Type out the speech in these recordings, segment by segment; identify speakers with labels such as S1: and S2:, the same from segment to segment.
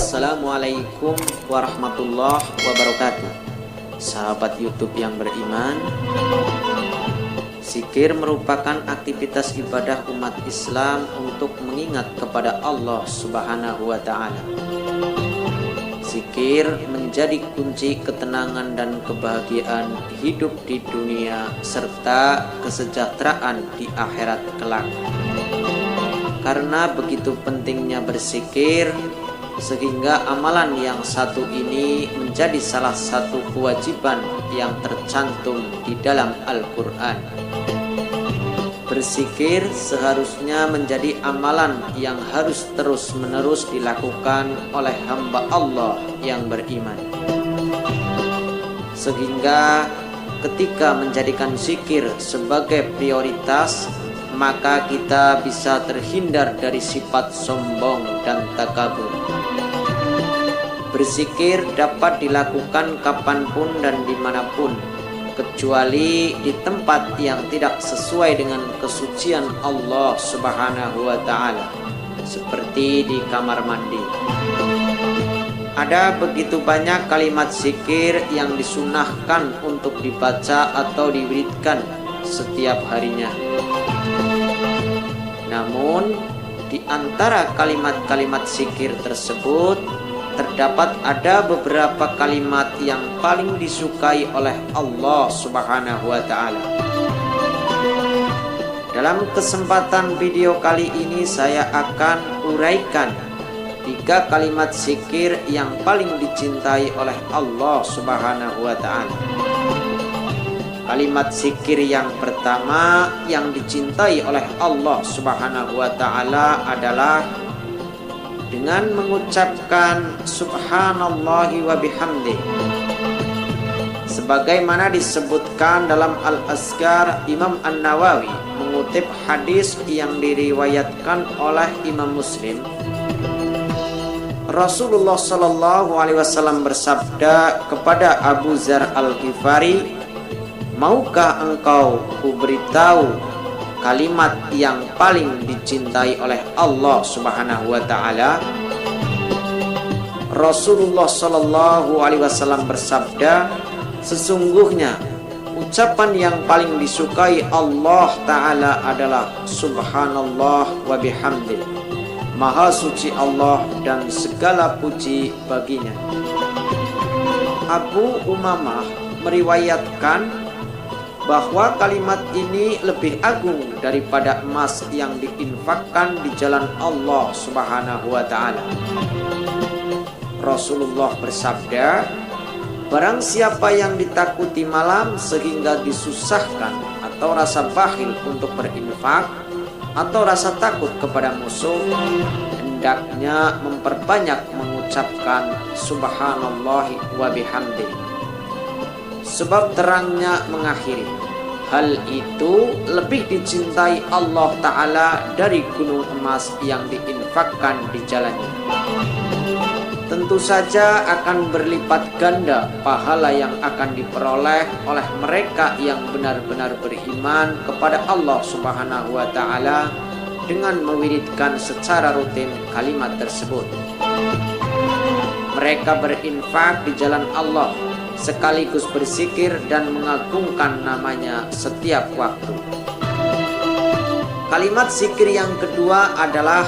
S1: Assalamualaikum warahmatullahi wabarakatuh. Sahabat YouTube yang beriman, zikir merupakan aktivitas ibadah umat Islam untuk mengingat kepada Allah Subhanahu wa Ta'ala. Zikir menjadi kunci ketenangan dan kebahagiaan hidup di dunia serta kesejahteraan di akhirat kelak. Karena begitu pentingnya berzikir, sehingga amalan yang satu ini menjadi salah satu kewajiban yang tercantum di dalam Al-Quran. Berzikir seharusnya menjadi amalan yang harus terus-menerus dilakukan oleh hamba Allah yang beriman, sehingga ketika menjadikan zikir sebagai prioritas, maka kita bisa terhindar dari sifat sombong dan takabur. Berzikir dapat dilakukan kapanpun dan dimanapun, kecuali di tempat yang tidak sesuai dengan kesucian Allah Subhanahu wa Ta'ala, seperti di kamar mandi. Ada begitu banyak kalimat zikir yang disunahkan untuk dibaca atau diwiridkan setiap harinya. Namun, di antara kalimat-kalimat zikir tersebut, terdapat ada beberapa kalimat yang paling disukai oleh Allah Subhanahu wa Ta'ala. Dalam kesempatan video kali ini saya akan uraikan 3 kalimat zikir yang paling dicintai oleh Allah Subhanahu wa Ta'ala. Kalimat zikir yang pertama yang dicintai oleh Allah Subhanahu wa Ta'ala adalah dengan mengucapkan subhanallahi wa bihamdi. Sebagaimana disebutkan dalam Al-Azkar, Imam An-Nawawi mengutip hadis yang diriwayatkan oleh Imam Muslim. Rasulullah sallallahu alaihi wasallam bersabda kepada Abu Dzar Al-Ghifari, "Maukah engkau kuberitahu kalimat yang paling dicintai oleh Allah Subhanahu wa Ta'ala?" Rasulullah sallallahu alaihi wasallam bersabda, "Sesungguhnya ucapan yang paling disukai Allah Ta'ala adalah subhanallah wa bihamdi. Maha suci Allah dan segala puji baginya." Abu Umamah meriwayatkan bahwa kalimat ini lebih agung daripada emas yang diinfakkan di jalan Allah Subhanahu wa Ta'ala. Rasulullah bersabda, "Barang siapa yang ditakuti malam sehingga disusahkan atau rasa bakhil untuk berinfak atau rasa takut kepada musuh, hendaknya memperbanyak mengucapkan subhanallahi wa bihamdi. Sebab terangnya mengakhiri, hal itu lebih dicintai Allah Ta'ala dari gunung emas yang diinfakkan di jalannya. Tentu saja akan berlipat ganda pahala yang akan diperoleh oleh mereka yang benar-benar beriman kepada Allah Subhanahu wa Ta'ala dengan mewiridkan secara rutin kalimat tersebut. Mereka berinfak di jalan Allah, sekaligus berzikir dan mengagungkan namanya setiap waktu." Kalimat zikir yang kedua adalah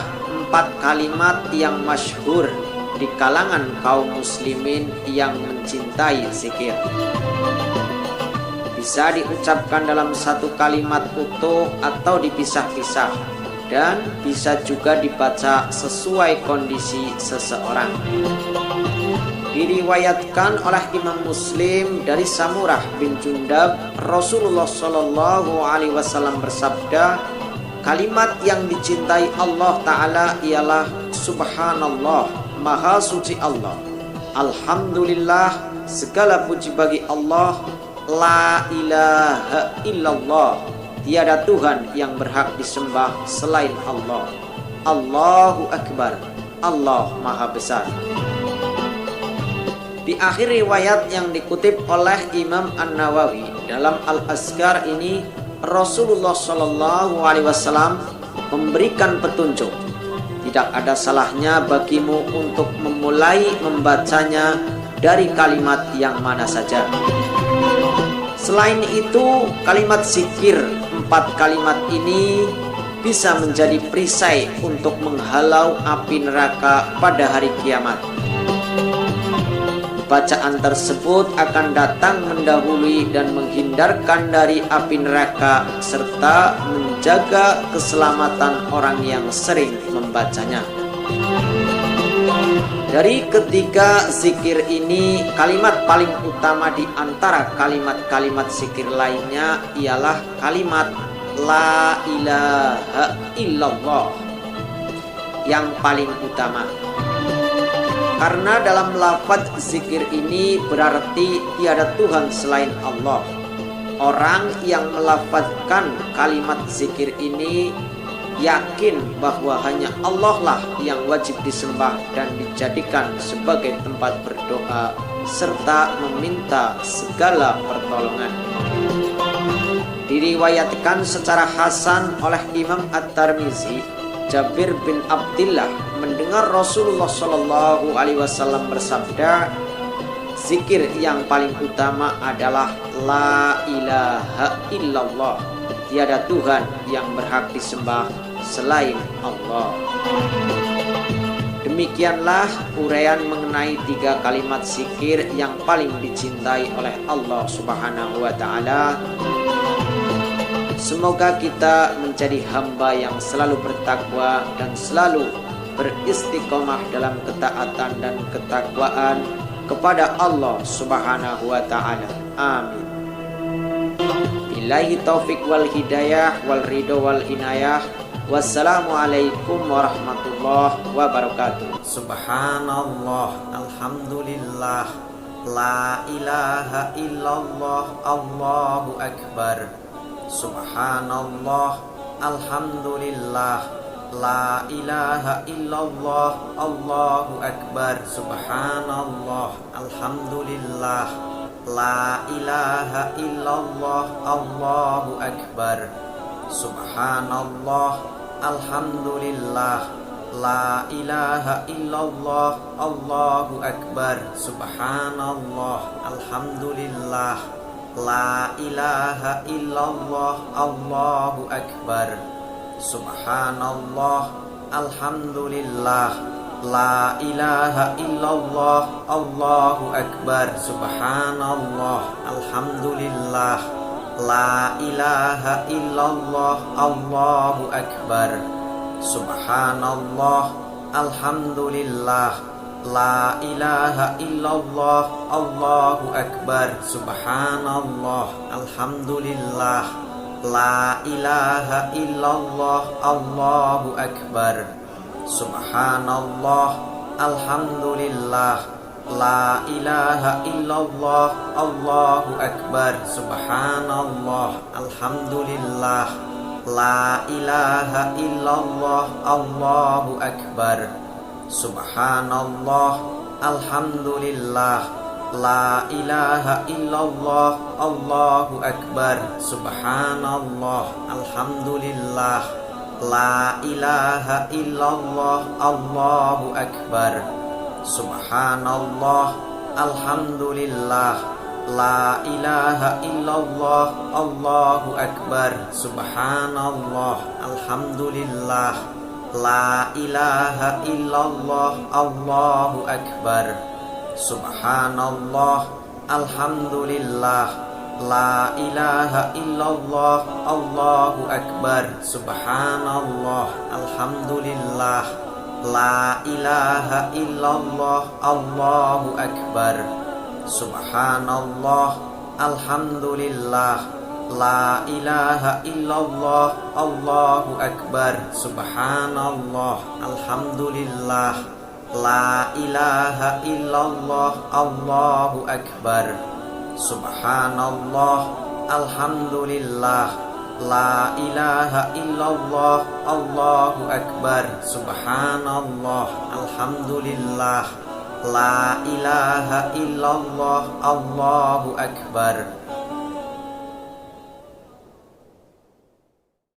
S1: 4 kalimat yang masyhur di kalangan kaum muslimin yang mencintai zikir. Bisa diucapkan dalam satu kalimat utuh atau dipisah-pisah, dan bisa juga dibaca sesuai kondisi seseorang. Diriwayatkan oleh Imam Muslim dari Samurah bin Jundab, Rasulullah sallallahu alaihi wasallam bersabda, "Kalimat yang dicintai Allah Ta'ala ialah subhanallah, maha suci Allah. Alhamdulillah, segala puji bagi Allah. La ilaha illallah, tiada Tuhan yang berhak disembah selain Allah. Allahu Akbar, Allah Maha Besar." Di akhir riwayat yang dikutip oleh Imam An-Nawawi dalam Al-Azkar ini, Rasulullah sallallahu alaihi wasallam memberikan petunjuk Tidak ada salahnya bagimu untuk memulai membacanya dari kalimat yang mana saja. Selain itu, kalimat zikir 4 kalimat ini bisa menjadi perisai untuk menghalau api neraka pada hari kiamat. Bacaan tersebut akan datang mendahului dan menghindarkan dari api neraka serta menjaga keselamatan orang yang sering membacanya. Dari ketiga zikir ini, kalimat paling utama di antara kalimat-kalimat zikir lainnya ialah kalimat La ilaha illallah yang paling utama. Karena dalam lafaz zikir ini berarti tiada Tuhan selain Allah. Orang yang melafazkan kalimat zikir ini yakin bahwa hanya Allah lah yang wajib disembah dan dijadikan sebagai tempat berdoa serta meminta segala pertolongan. Diriwayatkan secara hasan oleh Imam At-Tirmizi, Jabir bin Abdillah mendengar Rasulullah Shallallahu Alaihi Wasallam bersabda, zikir yang paling utama adalah La ilaha illallah, tiada Tuhan yang berhak disembah selain Allah. Demikianlah uraian mengenai 3 kalimat zikir yang paling dicintai oleh Allah Subhanahu wa Ta'ala. Semoga kita menjadi hamba yang selalu bertakwa dan selalu beristiqomah dalam ketaatan dan ketakwaan kepada Allah Subhanahu wa Ta'ala. Amin. Billahi taufiq wal hidayah wal ridho wal inayah. Wassalamualaikum warahmatullahi wabarakatuh. Subhanallah, alhamdulillah, la ilaha illallah, Allahu akbar. Subhanallah, alhamdulillah, la ilaha illallah, Allahu akbar. Subhanallah, alhamdulillah, la ilaha illallah, Allahu akbar. Subhanallah, alhamdulillah, la ilaha illallah, Allahu akbar. Subhanallah, alhamdulillah, la ilaha illallah, Allahu akbar. Subhanallah, alhamdulillah, la ilaha illallah, Allahu akbar. Subhanallah, alhamdulillah, la ilaha illallah, Allahu akbar. Subhanallah, alhamdulillah, la ilaha illallah, Allahu akbar. Subhanallah, alhamdulillah, la ilaha illallah, Allahu akbar. Subhanallah, alhamdulillah, la ilaha illallah, Allahu akbar. Subhanallah, alhamdulillah, la ilaha illallah, Allahu akbar. Subhanallah, alhamdulillah, la ilaha illallah, Allahu akbar. Subhanallah, alhamdulillah, la ilaha illallah, Allahu akbar. Subhanallah, alhamdulillah, la ilaha illallah, Allahu akbar. Subhanallah, alhamdulillah, la ilaha illallah, Allahu akbar. Subhanallah, alhamdulillah, la ilaha illallah, Allahu akbar. Subhanallah, alhamdulillah, la ilaha illallah, Allahu akbar. Subhanallah, alhamdulillah, la ilaha illallah, Allahu akbar. Subhanallah, alhamdulillah, la ilaha illallah, Allahu akbar. Subhanallah, alhamdulillah, la ilaha illallah, Allahu akbar. Subhanallah, alhamdulillah, la ilaha illallah, Allahu akbar.